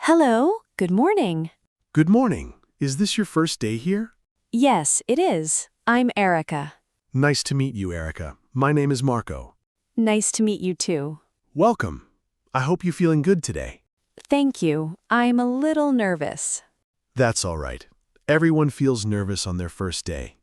Hello, good morning. Good morning. Is this your first day here? Yes, it is. I'm Erica. Nice to meet you, Erica. My name is Marco. Nice to meet you too. Welcome. I hope you're feeling good today. Thank you. I'm a little nervous. That's all right. Everyone feels nervous on their first day.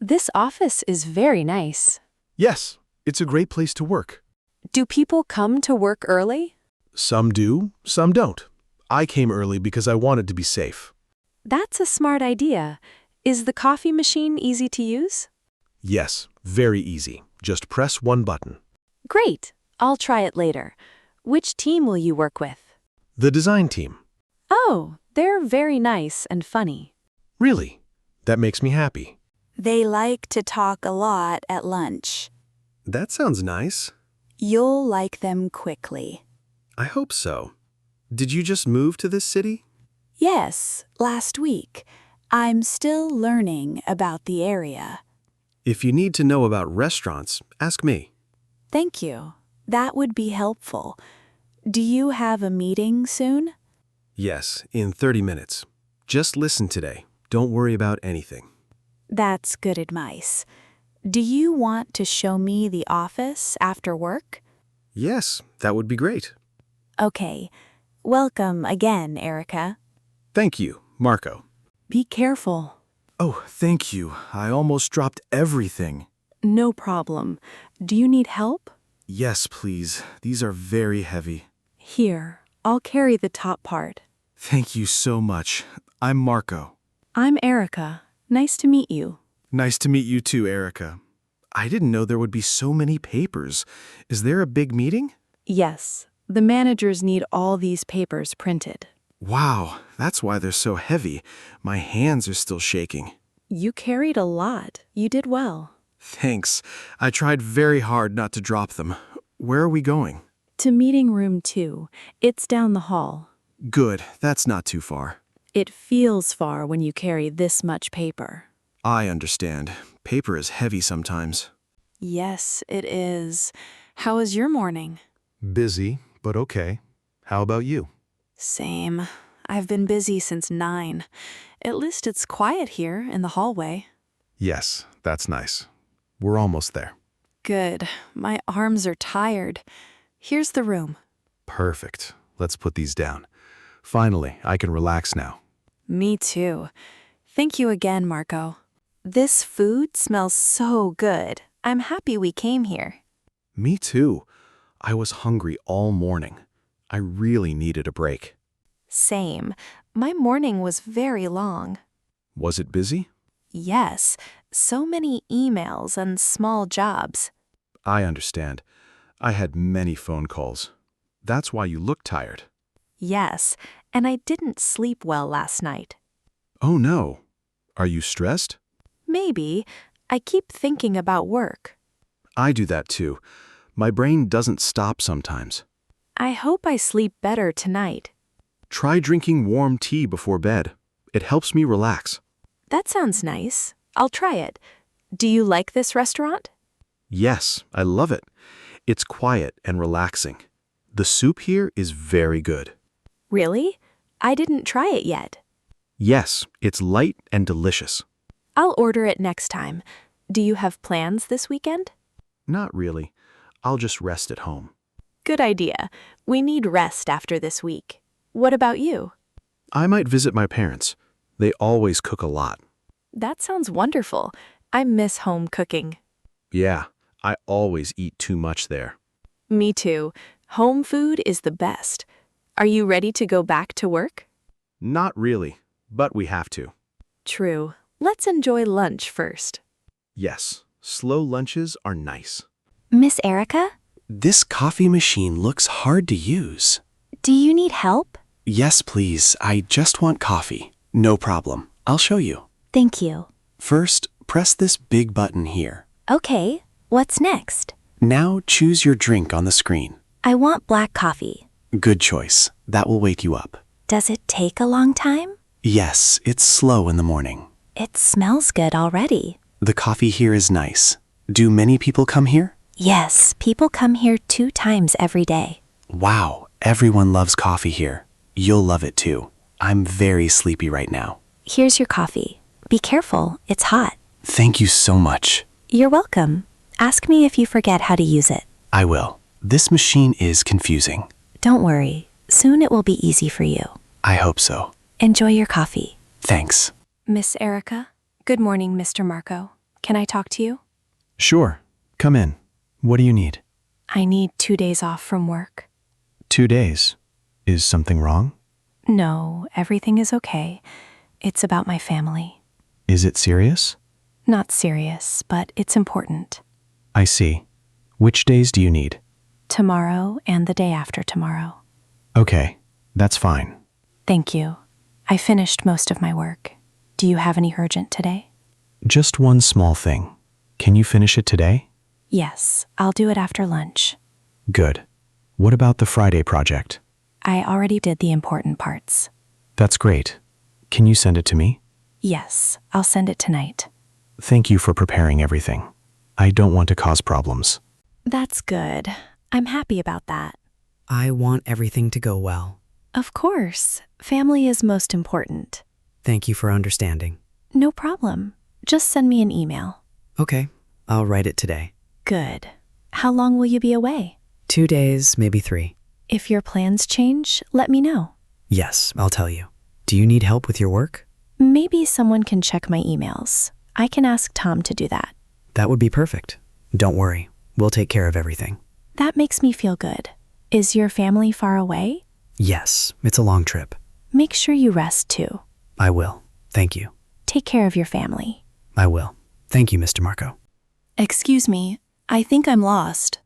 This office is very nice. Yes, it's a great place to work. Do people come to work early? Some do, some don't. I came early because I wanted to be safe. That's a smart idea. Is the coffee machine easy to use? Yes, very easy. Just press one button. Great. I'll try it later. Which team will you work with? The design team. Oh, they're very nice and funny. Really? That makes me happy. They like to talk a lot at lunch. That sounds nice. You'll like them quickly. I hope so. Did you just move to this city? Yes, last week. I'm still learning about the area. If you need to know about restaurants, ask me. Thank you. That would be helpful. Do you have a meeting soon? Yes, in 30 minutes. Just listen today. Don't worry about anything. That's good advice. Do you want to show me the office after work? Yes, that would be great. Okay. Welcome again, Erica. Thank you, Marco. Be careful. Oh, thank you. I almost dropped everything. No problem. Do you need help? Yes, please. These are very heavy. Here, I'll carry the top part. Thank you so much. I'm Marco. I'm Erica. Nice to meet you. Nice to meet you too, Erica. I didn't know there would be so many papers. Is there a big meeting? Yes, the managers need all these papers printed. Wow, that's why they're so heavy. My hands are still shaking. You carried a lot. You did well. Thanks. I tried very hard not to drop them. Where are we going? To meeting room 2. It's down the hall. Good, that's not too far. It feels far when you carry this much paper. I understand. Paper is heavy sometimes. Yes, it is. How was your morning? Busy, but okay. How about you? Same. I've been busy since 9. At least it's quiet here in the hallway. Yes, that's nice. We're almost there. Good. My arms are tired. Here's the room. Perfect. Let's put these down. Finally, I can relax now. Me too. Thank you again, Marco. This food smells so good. I'm happy we came here. Me too. I was hungry all morning. I really needed a break. Same. My morning was very long. Was it busy? Yes, so many emails and small jobs. I understand. I had many phone calls. That's why you look tired. Yes, and I didn't sleep well last night. Oh no. Are you stressed? Maybe. I keep thinking about work. I do that too. My brain doesn't stop sometimes. I hope I sleep better tonight. Try drinking warm tea before bed. It helps me relax. That sounds nice. I'll try it. Do you like this restaurant? Yes, I love it. It's quiet and relaxing. The soup here is very good. Really? I didn't try it yet. Yes, it's light and delicious. I'll order it next time. Do you have plans this weekend? Not really. I'll just rest at home. Good idea. We need rest after this week. What about you? I might visit my parents. They always cook a lot. That sounds wonderful. I miss home cooking. Yeah, I always eat too much there. Me too. Home food is the best. Are you ready to go back to work? Not really, but we have to. True. Let's enjoy lunch first. Yes, slow lunches are nice. Miss Erica, This coffee machine looks hard to use. do you need help? Yes, please. I just want coffee. No problem. I'll show you. Thank you. First, press this big button here. Okay, what's next? Now choose your drink on the screen. I want black coffee. Good choice. That will wake you up. Does it take a long time? Yes, it's slow in the morning. It smells good already. The coffee here is nice. Do many people come here? Yes, people come here 2 times every day. Wow, everyone loves coffee here. You'll love it too. I'm very sleepy right now. Here's your coffee. Be careful, it's hot. Thank you so much. You're welcome. Ask me if you forget how to use it. I will. This machine is confusing. Don't worry. Soon it will be easy for you. I hope so. Enjoy your coffee. Thanks. Miss Erica? Good morning, Mr. Marco. Can I talk to you? Sure. Come in. What do you need? I need 2 days off from work. 2 days. Is something wrong? No, everything is okay. It's about my family. Is it serious? Not serious, but it's important. I see. Which days do you need? Tomorrow and the day after tomorrow. Okay, that's fine. Thank you. I finished most of my work. Do you have any urgent today? Just one small thing. Can you finish it today? Yes, I'll do it after lunch. Good. What about the Friday project? I already did the important parts. That's great. Can you send it to me? Yes, I'll send it tonight. Thank you for preparing everything. I don't want to cause problems. That's good. I'm happy about that. I want everything to go well. Of course. Family is most important. Thank you for understanding. No problem. Just send me an email. Okay, I'll write it today. Good. How long will you be away? 2 days, maybe 3. If your plans change, let me know. Yes, I'll tell you. Do you need help with your work? Maybe someone can check my emails. I can ask Tom to do that. That would be perfect. Don't worry. We'll take care of everything. That makes me feel good. Is your family far away? Yes, it's a long trip. Make sure you rest too. I will. Thank you. Take care of your family. I will. Thank you, Mr. Marco. Excuse me, I think I'm lost.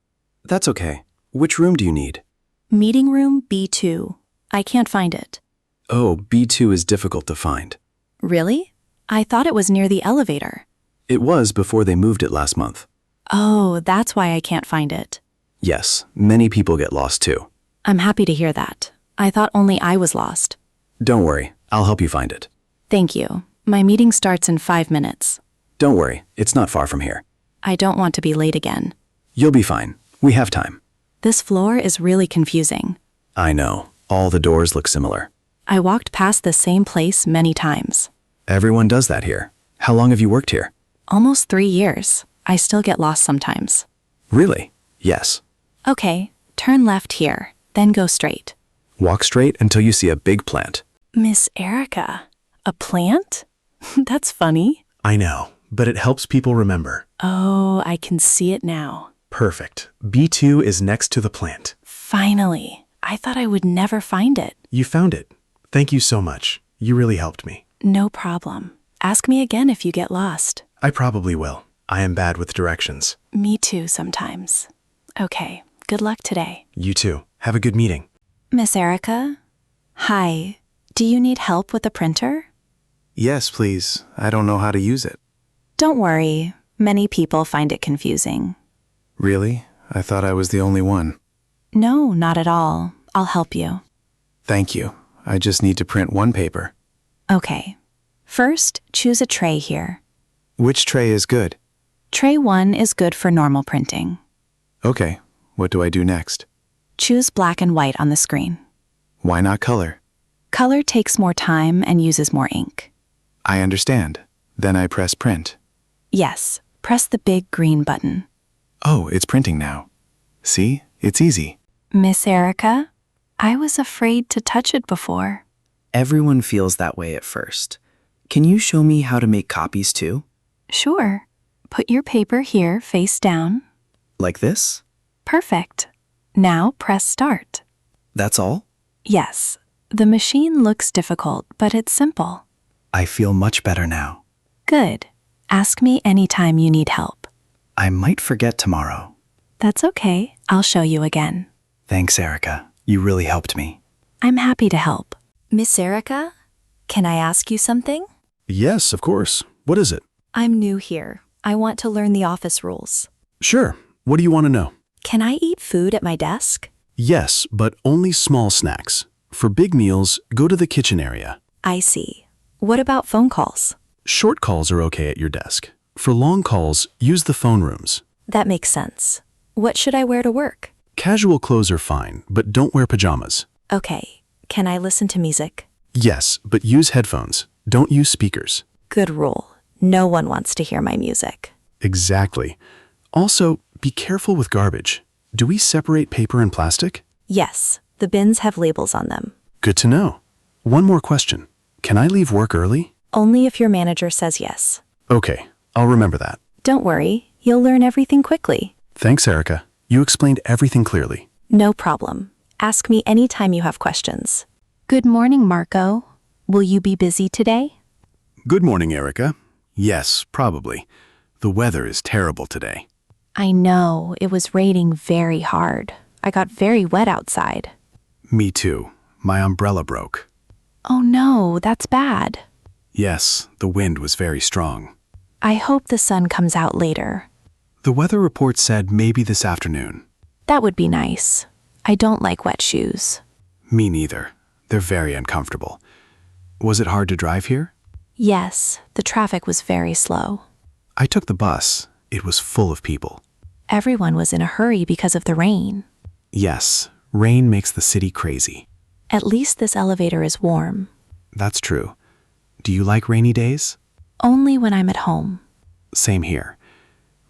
That's okay. Which room do you need? Meeting room B2. I can't find it. Oh, B2 is difficult to find. Really? I thought it was near the elevator. It was before they moved it last month. Oh, that's why I can't find it. Yes, many people get lost too. I'm happy to hear that. I thought only I was lost. Don't worry, I'll help you find it. Thank you. My meeting starts in 5 minutes. Don't worry, it's not far from here. I don't want to be late again. You'll be fine. We have time. This floor is really confusing. I know. All the doors look similar. I walked past the same place many times. Everyone does that here. How long have you worked here? Almost 3 years. I still get lost sometimes. Really? Yes. Okay, turn left here, then go straight. Walk straight until you see a big plant. Miss Erica, a plant? That's funny. I know, but it helps people remember. Oh, I can see it now. Perfect. B2 is next to the plant. Finally. I thought I would never find it. You found it. Thank you so much. You really helped me. No problem. Ask me again if you get lost. I probably will. I am bad with directions. Me too sometimes. Okay, good luck today. You too. Have a good meeting. Miss Erica? Hi. Do you need help with the printer? Yes, please. I don't know how to use it. Don't worry. Many people find it confusing. Really? I thought I was the only one. No, not at all. I'll help you. Thank you. I just need to print one paper. Okay. First, choose a tray here. Which tray is good? Tray 1 is good for normal printing. Okay. What do I do next? Choose black and white on the screen. Why not color? Color takes more time and uses more ink. I understand. Then I press print. Yes, press the big green button. Oh, it's printing now. See? It's easy. Miss Erica, I was afraid to touch it before. Everyone feels that way at first. Can you show me how to make copies too? Sure. Put your paper here face down. Like this? Perfect. Now press start. That's all? Yes. The machine looks difficult, but it's simple. I feel much better now. Good. Ask me anytime you need help. I might forget tomorrow. That's okay. I'll show you again. Thanks, Erica. You really helped me. I'm happy to help. Miss Erica, can I ask you something? Yes, of course. What is it? I'm new here. I want to learn the office rules. Sure. What do you want to know? Can I eat food at my desk? Yes, but only small snacks. For big meals, go to the kitchen area. I see. What about phone calls? Short calls are okay at your desk. For long calls, use the phone rooms. That makes sense. What should I wear to work? Casual clothes are fine, but don't wear pajamas. Okay, Can I listen to music? Yes, but use headphones. Don't use speakers. Good rule. No one wants to hear my music. Exactly. Also, be careful with garbage. Do we separate paper and plastic? Yes, the bins have labels on them. Good to know. One more question. Can I leave work early? Only if your manager says yes. Okay, I'll remember that. Don't worry, you'll learn everything quickly. Thanks, Erica. You explained everything clearly. No problem. Ask me anytime you have questions. Good morning, Marco. Will you be busy today? Good morning, Erica. Yes, probably. The weather is terrible today. I know, it was raining very hard. I got very wet outside. Me too. My umbrella broke. Oh no, that's bad. Yes, the wind was very strong. I hope the sun comes out later. The weather report said maybe this afternoon. That would be nice. I don't like wet shoes. Me neither. They're very uncomfortable. Was it hard to drive here? Yes, the traffic was very slow. I took the bus. It was full of people. Everyone was in a hurry because of the rain. Yes, rain makes the city crazy. At least this elevator is warm. That's true. Do you like rainy days? Only when I'm at home. Same here.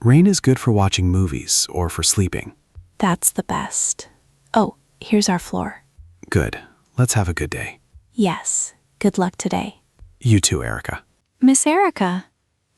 Rain is good for watching movies or for sleeping. That's the best. Oh, here's our floor. Good. Let's have a good day. Yes, good luck today. You too, Erica. Miss Erica,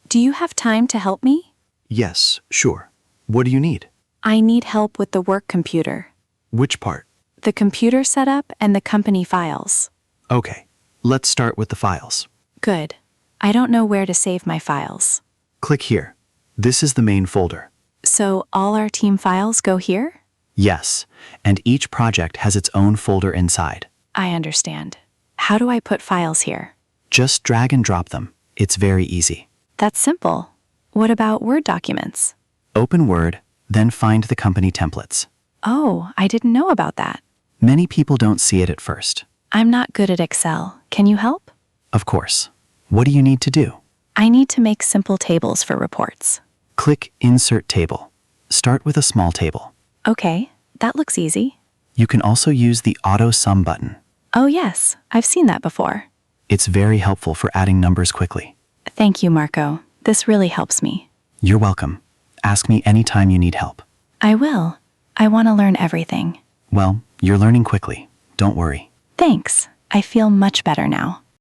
do you have time to help me? Yes, sure. What do you need? I need help with the work computer. Which part? The computer setup and the company files. Okay, let's start with the files. Good. I don't know where to save my files. Click here. This is the main folder. So all our team files go here? Yes, and each project has its own folder inside. I understand. How do I put files here? Just drag and drop them. It's very easy. That's simple. What about Word documents? Open Word, then find the company templates. Oh, I didn't know about that. Many people don't see it at first. I'm not good at Excel. Can you help? Of course. What do you need to do? I need to make simple tables for reports. Click Insert Table. Start with a small table. Okay, that looks easy. You can also use the Auto Sum button. Oh yes, I've seen that before. It's very helpful for adding numbers quickly. Thank you, Marco. This really helps me. You're welcome. Ask me anytime you need help. I will. I want to learn everything. Well, you're learning quickly. Don't worry. Thanks. I feel much better now.